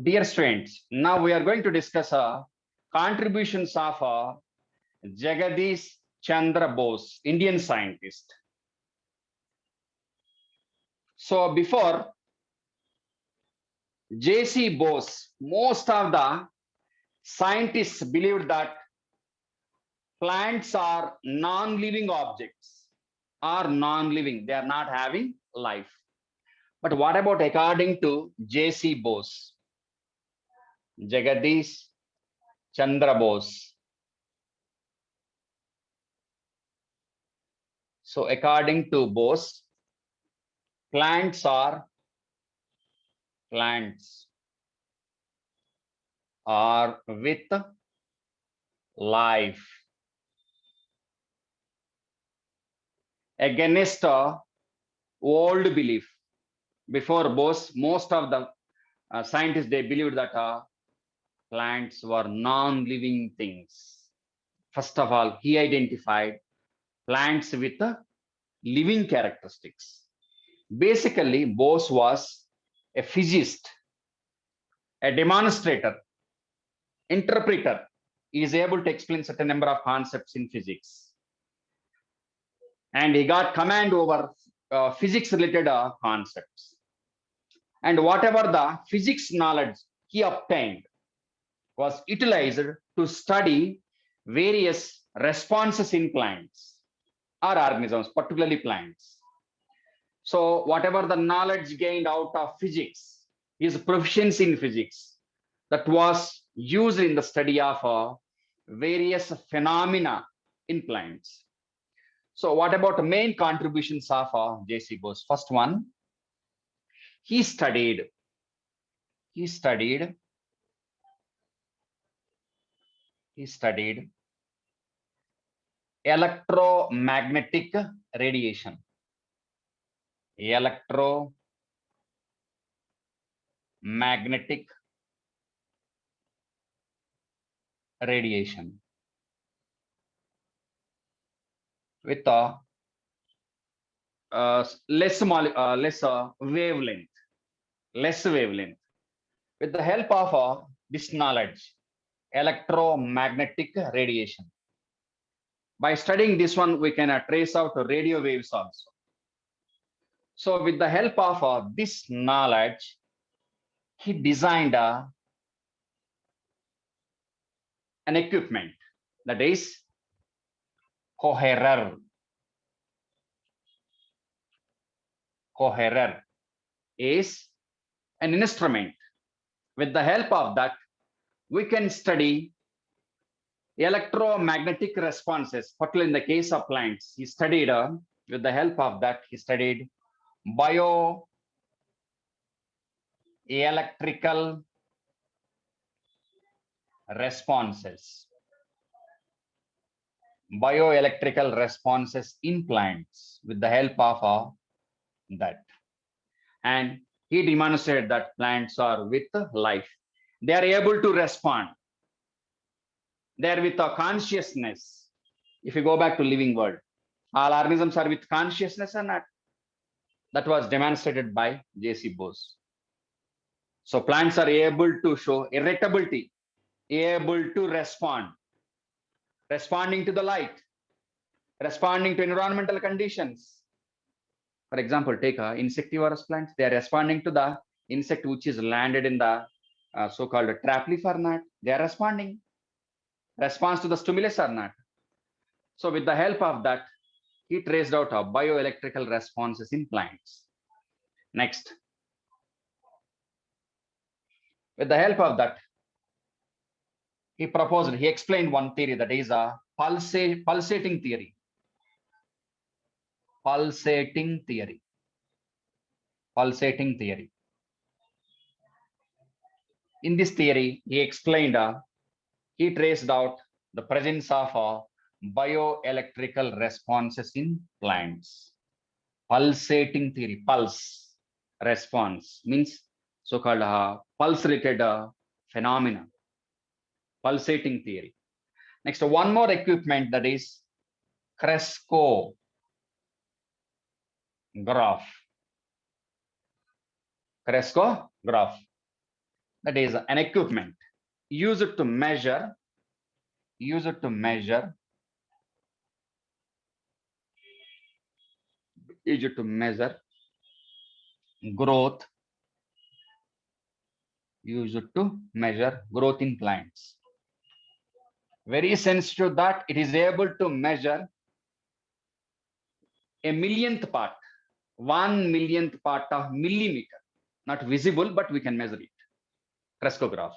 Dear students, now we are going to discuss contributions of Jagadish Chandra Bose, Indian scientist. So before J.C. Bose, most of the scientists believed that plants are non-living objects, are non-living, they are not having life. But what about according to J.C. Bose, Jagadish Chandra Bose? So according to Bose, plants are with life. Against old belief. Before Bose, most of the scientists they believed that plants were non-living things. First of all, he identified plants with living characteristics. Basically, Bose was a physicist, a demonstrator, interpreter. He is able to explain certain number of concepts in physics. And he got command over physics related concepts. And whatever the physics knowledge he obtained was utilized to study various responses in plants or organisms, particularly plants. So whatever the knowledge gained out of physics, his proficiency in physics, that was used in the study of various phenomena in plants. So what about the main contributions of J.C. Bose? First one, he studied electromagnetic radiation. Electromagnetic radiation with a less wavelength. With the help of this knowledge, electromagnetic radiation. By studying this one, we can trace out radio waves also. So with the help of this knowledge, he designed an equipment that is coherer. Coherer is an instrument. With the help of that, we can study electromagnetic responses, particularly in the case of plants. He studied, with the help of that, he studied bioelectrical responses. Bioelectrical responses in plants with the help of that. And he demonstrated that plants are with life. They are able to respond. They are with a consciousness. If you go back to living world, all organisms are with consciousness or not? That was demonstrated by J.C. Bose. So plants are able to show irritability, able to respond, responding to the light, responding to environmental conditions. For example, take insectivorous plants. They are responding to the insect which is landed in the so-called trap leaf or not. They are responding. Response to the stimulus or not. So with the help of that, he traced out bioelectrical responses in plants. Next, with the help of that, he explained one theory, that is a pulsating theory. Pulsating theory. In this theory, he explained, he traced out the presence of bioelectrical responses in plants. Pulsating theory, pulse response means so-called pulse-related phenomena. Pulsating theory. Next, one more equipment, that is Cresco graph. That is an equipment used to measure growth, in plants. Very sensitive that it is able to measure a millionth part, 1 millionth part of millimeter, not visible, but we can measure it. Frescograph.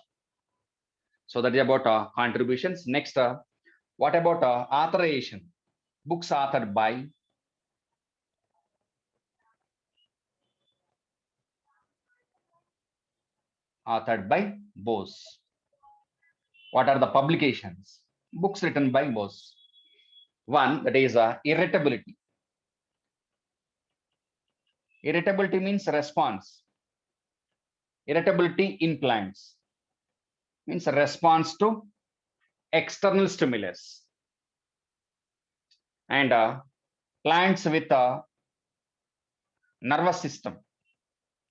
So that is about contributions. Next, what about authorization? Books authored by Bose. What are the publications? Books written by Bose. One, that is irritability. Irritability means response. Irritability in plants means a response to external stimulus. And plants with a nervous system,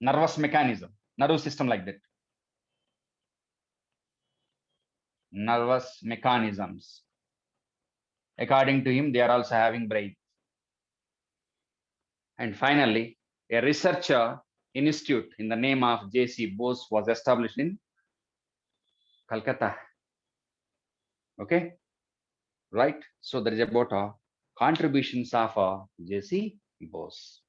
nervous mechanism, nervous system like that. Nervous mechanisms. According to him, they are also having brain. And finally, a researcher institute in the name of J.C. Bose was established in Calcutta. Okay, right? So there is about contributions of J.C. Bose.